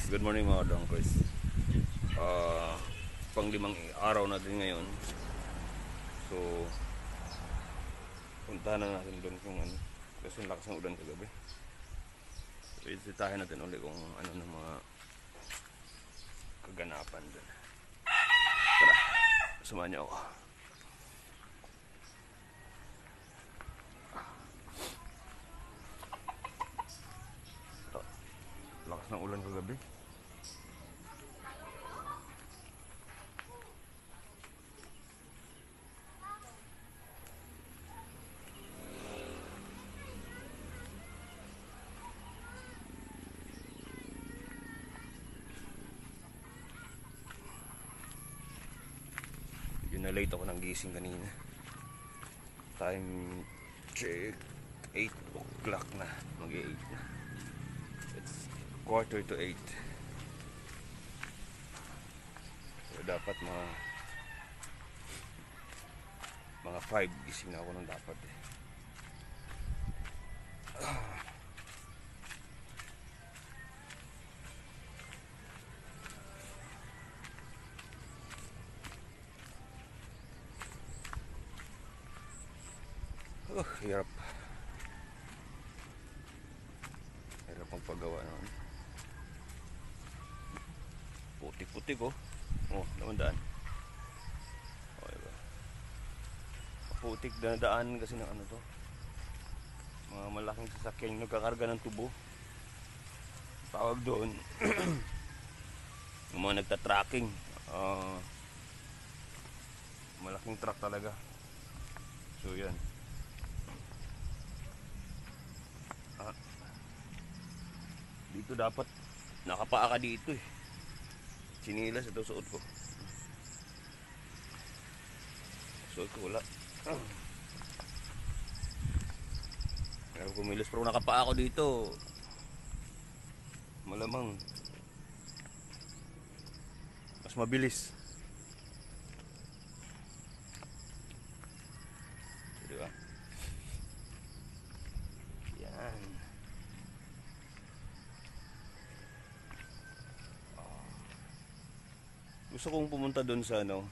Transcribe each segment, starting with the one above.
Good morning mga dongkers. Pang-limang araw natin ngayon. So, puntahan na natin doon kung ano. Kasi yung lakas ng ulan kagabi. So, isitahin natin ulit kung ano ng mga kaganapan doon. Tara, samahan niyo ako. Ito, lakas ng ulan kagabi. Na-late ako ng gising kanina. Time check 8 o'clock na. Mag-8 na. It's 7:45. So dapat mga 5 gising na ako nung dapat eh. Hirap. Hirap ang paggawa naman. Putik-putik oh. Oh, naman oh, diba? Putik na daan kasi ng ano to. Mga malaking sasakyan nagkakarga ng tubo. Tawag doon. Yung mga nagta-tracking. Malaking truck talaga. So yan. Dito dapat nakapaa ka dito eh. Sinilas ito suot ko. Suot ko wala. Pero kumilos pero nakapaa ako dito. Malamang mas mabilis. Diba? Yan. Gusto kong pumunta doon sa ano,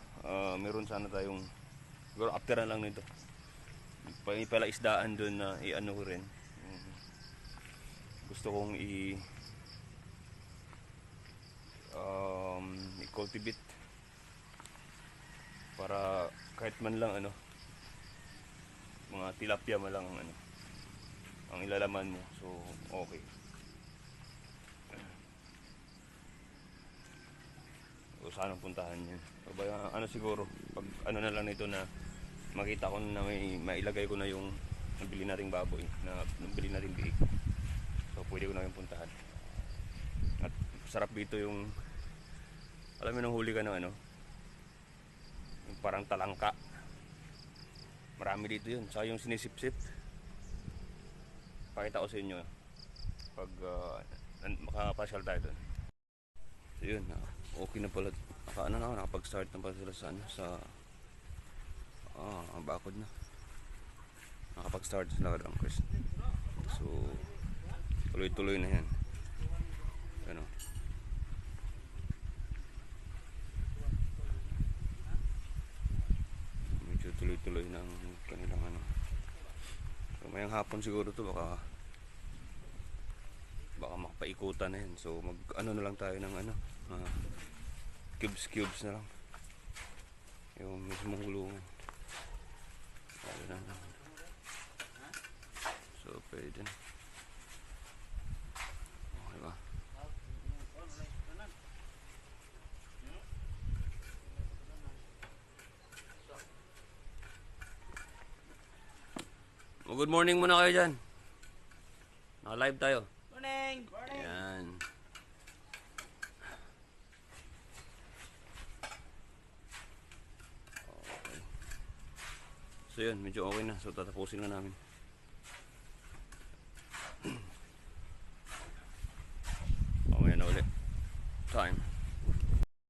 meron sana tayong siguro afteran lang nito. Pala isdaan doon na i-ano ko rin. Gusto kong i-cultivate para kahit man lang ano, mga tilapia man lang ano, ang ilalaman mo. So, okay. O saan ang puntahan niya? Ano siguro, pag ano na lang nito na makita ko na may mailagay ko na yung nabili nating baboy, na nabili nating biik. So pwede ko na yung puntahan. At sarap dito yung, alam mo nung huli ka ng ano, yung parang talangka. Marami dito yun. Saka yung sinisip-sip. Pakita ko sa inyo pag makapasyal tayo doon. So yun, okay na pala. Nakapag-start na pala sila sa ano, sa ang bakod na. Nakapag-start sila drunk. So tuloy-tuloy na yan. Ano? Medyo tuloy-tuloy ng kanilang ano. So mayang hapon siguro to baka makapaikutan na yan. So mag ano na lang tayo ng ano, cubes na lang yung mismong hulungan. So pwede na. Okay ba? Good morning muna kayo dyan. Naka-live tayo. Morning! Ayan. Okay. So yun, medyo okay na. So tatapusin na namin.